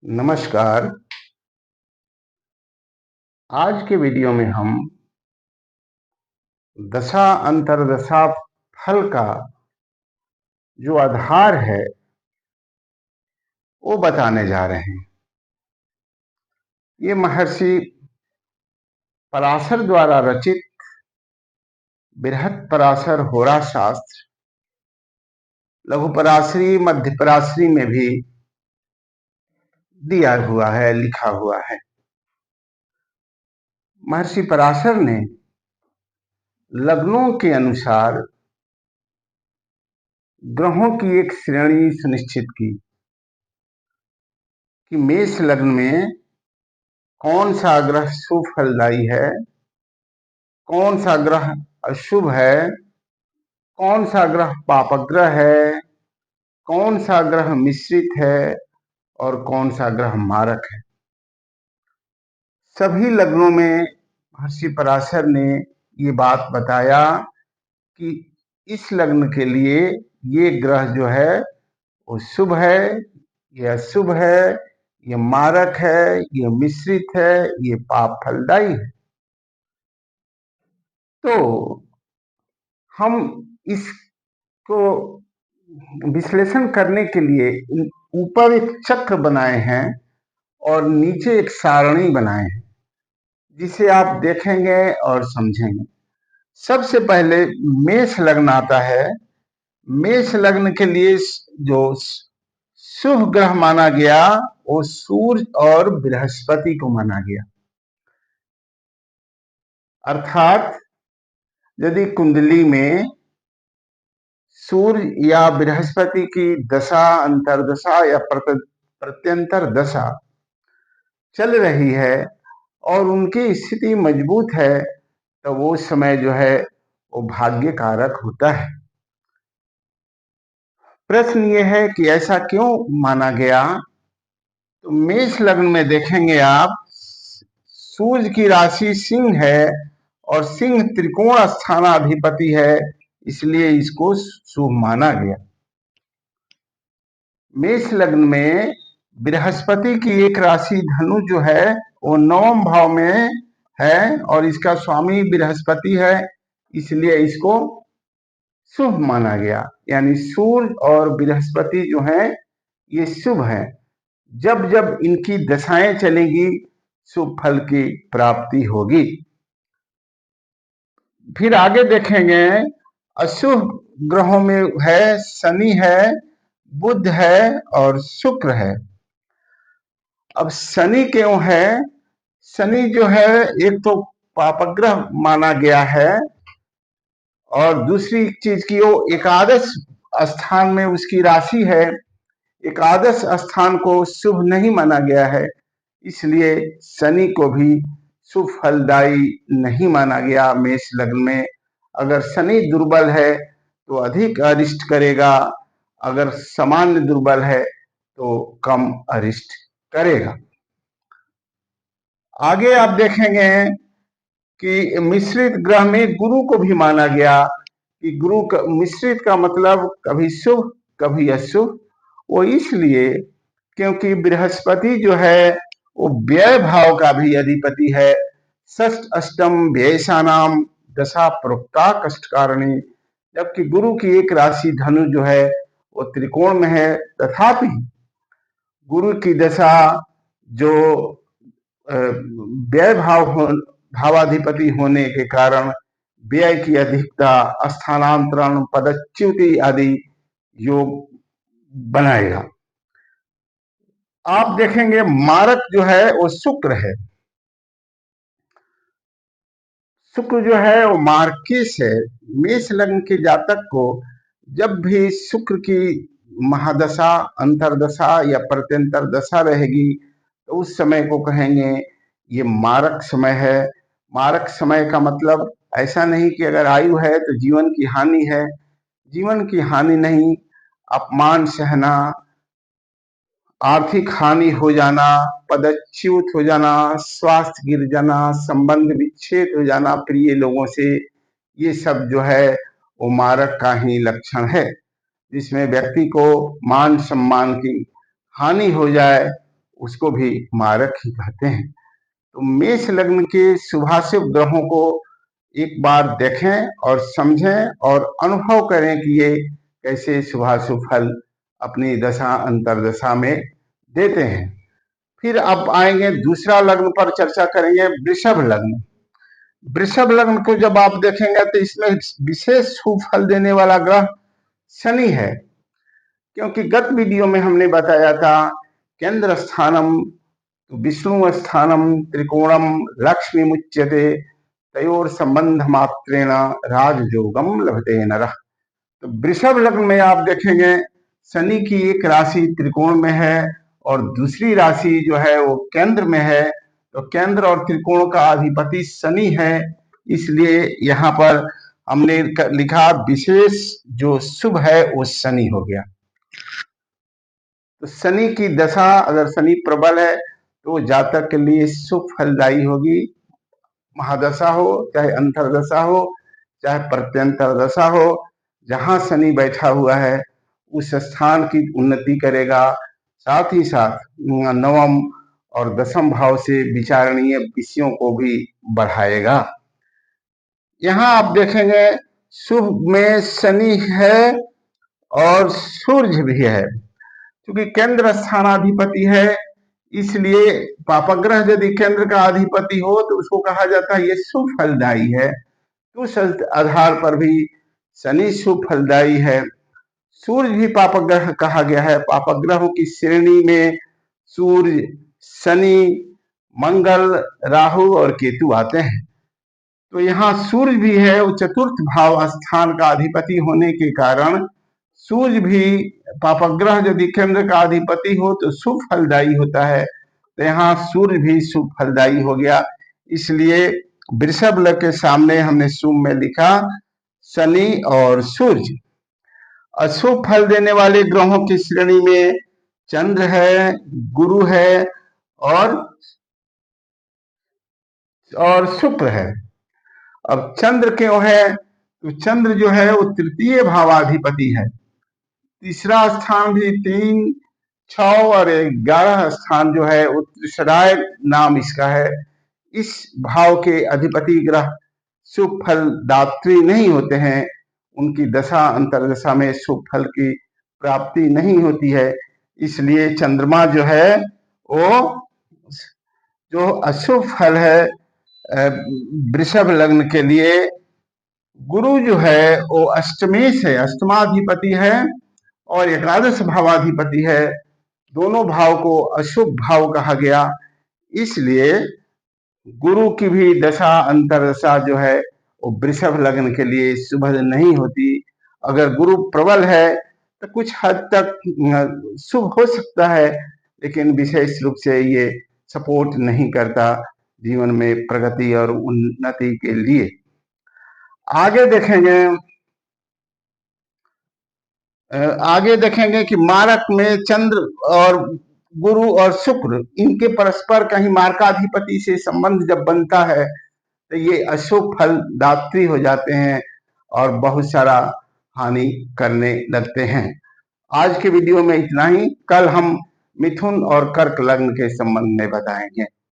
नमस्कार। आज के वीडियो में हम दशा अंतर्दशा फल का जो आधार है वो बताने जा रहे हैं। ये महर्षि पराशर द्वारा रचित बृहत पराशर होरा शास्त्र, लघु पराशरी, मध्य पराशरी में भी दिया हुआ है, लिखा हुआ है। महर्षि पराशर ने लग्नों के अनुसार ग्रहों की एक श्रेणी सुनिश्चित की कि मेष लग्न में कौन सा ग्रह शुभ फलदायी है, कौन सा ग्रह अशुभ है, कौन सा ग्रह पापग्रह है, कौन सा ग्रह मिश्रित है और कौन सा ग्रह मारक है। सभी लग्नों में महर्षि पराशर ने ये बात बताया कि इस लग्न के लिए ये ग्रह जो है वो शुभ है, ये अशुभ है, ये मारक है, ये मिश्रित है, ये पाप फलदायी है। तो हम इसको विश्लेषण करने के लिए ऊपर एक चक्र बनाए हैं और नीचे एक सारणी बनाए हैं, जिसे आप देखेंगे और समझेंगे। सबसे पहले मेष लग्न आता है। मेष लग्न के लिए जो शुभ ग्रह माना गया वो सूर्य और बृहस्पति को माना गया। अर्थात यदि कुंडली में सूर्य या बृहस्पति की दशा, अंतर्दशा या प्रत्यंतर दशा चल रही है और उनकी स्थिति मजबूत है, तो वो समय जो है वो भाग्य कारक होता है। प्रश्न ये है कि ऐसा क्यों माना गया? तो मेष लग्न में देखेंगे आप, सूर्य की राशि सिंह है और सिंह त्रिकोण स्थानाधिपति है, इसलिए इसको शुभ माना गया। मेष लग्न में बृहस्पति की एक राशि धनु जो है वो 9वें भाव में है और इसका स्वामी बृहस्पति है, इसलिए इसको शुभ माना गया। यानी सूर्य और बृहस्पति जो है ये शुभ है। जब जब इनकी दशाएं चलेंगी शुभ फल की प्राप्ति होगी। फिर आगे देखेंगे, अशुभ ग्रहों में है शनि है, बुध है और शुक्र है। अब शनि क्यों है? शनि जो है एक तो पापग्रह माना गया है और दूसरी चीज की वो एकादश स्थान में उसकी राशि है। एकादश स्थान को शुभ नहीं माना गया है, इसलिए शनि को भी शुभ फलदायी नहीं माना गया। मेष लग्न में अगर शनि दुर्बल है तो अधिक अरिष्ट करेगा, अगर सामान्य दुर्बल है तो कम अरिष्ट करेगा। आगे आप देखेंगे कि मिश्रित ग्रह में गुरु को भी माना गया कि गुरु का मिश्रित का मतलब कभी शुभ कभी अशुभ। वो इसलिए क्योंकि बृहस्पति जो है वो व्यय भाव का भी अधिपति है। षष्ठ अष्टम व्ययशानाम दशा प्रोक्ता कष्टकारिणी, जबकि गुरु की एक राशि धनु जो है वो त्रिकोण में है। तथापि गुरु की दशा जो व्यय भावाधिपति होने के कारण व्यय की अधिकता, स्थानांतरण, पदच्युति आदि योग बनाएगा। आप देखेंगे मारक जो है वो शुक्र है। शुक्र जो है वो मार्किस है। मेष लग्न के जातक को जब भी शुक्र की महादशा, अंतरदशा या प्रत्यंतर दशा रहेगी तो उस समय को कहेंगे ये मारक समय है। मारक समय का मतलब ऐसा नहीं कि अगर आयु है तो जीवन की हानि है। जीवन की हानि नहीं, अपमान सहना, आर्थिक हानि हो जाना, पदच्युत हो जाना, स्वास्थ्य गिर जाना, संबंध विच्छेद हो जाना प्रिय लोगों से, ये सब जो है वो मारक का ही लक्षण है, जिसमें व्यक्ति को मान सम्मान की हानि हो जाए, उसको भी मारक ही कहते हैं। तो मेष लग्न के शुभाशुभ ग्रहों को एक बार देखें और समझें और अनुभव करें कि ये कैसे शुभाशुभ फल अपनी दशा अंतरदशा में देते हैं। फिर अब आएंगे दूसरा लग्न पर, चर्चा करेंगे वृषभ लग्न। वृषभ लग्न को जब आप देखेंगे तो इसमें विशेष शुभ फल देने वाला ग्रह शनि है, क्योंकि गत वीडियो में हमने बताया था केंद्र स्थानम विष्णु स्थानम त्रिकोणम लक्ष्मी मुच्यते तयोर संबंध मात्रेण राजयोगम लभते नरः। तो वृषभ लग्न में आप देखेंगे शनि की एक राशि त्रिकोण में है और दूसरी राशि जो है वो केंद्र में है। तो केंद्र और त्रिकोण का अधिपति शनि है, इसलिए यहाँ पर हमने लिखा विशेष जो शुभ है वो शनि हो गया। तो शनि की दशा, अगर शनि प्रबल है तो जातक के लिए शुभ फलदायी होगी। महादशा हो चाहे अंतरदशा हो चाहे प्रत्यंतर दशा हो, जहां शनि बैठा हुआ है उस स्थान की उन्नति करेगा, साथ ही साथ नवम और दसम भाव से विचारणीय विषयों को भी बढ़ाएगा। यहाँ आप देखेंगे शुभ में शनि है और सूर्य भी है, क्योंकि केंद्र स्थानाधिपति है, इसलिए पापग्रह यदि केंद्र का अधिपति हो तो उसको कहा जाता है ये शुभ फलदायी है। तो उस आधार पर भी शनि शुभ फलदायी है। सूर्य भी पापग्रह कहा गया है। पापग्रहों की श्रेणी में सूर्य, शनि, मंगल, राहु और केतु आते हैं। तो यहाँ सूर्य भी है, वो चतुर्थ भाव स्थान का अधिपति होने के कारण सूर्य भी पापग्रह यदि केंद्र का अधिपति हो तो शुभ फलदायी होता है। तो यहाँ सूर्य भी शुभ फलदायी हो गया, इसलिए वृषभ लग्न के सामने हमने शुभ में लिखा शनि और सूर्य। अशुभ फल देने वाले ग्रहों की श्रेणी में चंद्र है, गुरु है और शुक्र है। अब चंद्र क्यों है? तो चंद्र जो है वो तृतीय भावाधिपति है। तीसरा स्थान भी 3, 6 और 11 स्थान जो है उत्तरायण नाम इसका है। इस भाव के अधिपति ग्रह शुभ फल दात्री नहीं होते हैं, उनकी दशा अंतरदशा में शुभ फल की प्राप्ति नहीं होती है। इसलिए चंद्रमा जो है वो जो अशुभ फल है वृषभ लग्न के लिए, गुरु जो है वो अष्टमेश है, अष्टमाधिपति है और एकादश भावाधिपति है। दोनों भाव को अशुभ भाव कहा गया, इसलिए गुरु की भी दशा अंतरदशा जो है वो वृषभ लग्न के लिए शुभ नहीं होती। अगर गुरु प्रबल है तो कुछ हद तक शुभ हो सकता है, लेकिन विशेष रूप से ये सपोर्ट नहीं करता जीवन में प्रगति और उन्नति के लिए। आगे देखेंगे कि मारक में चंद्र और गुरु और शुक्र, इनके परस्पर कहीं मार्काधिपति से संबंध जब बनता है तो ये अशुभ फल दात्री हो जाते हैं और बहुत सारा हानि करने लगते हैं। आज के वीडियो में इतना ही। कल हम मिथुन और कर्क लग्न के संबंध में बताएंगे।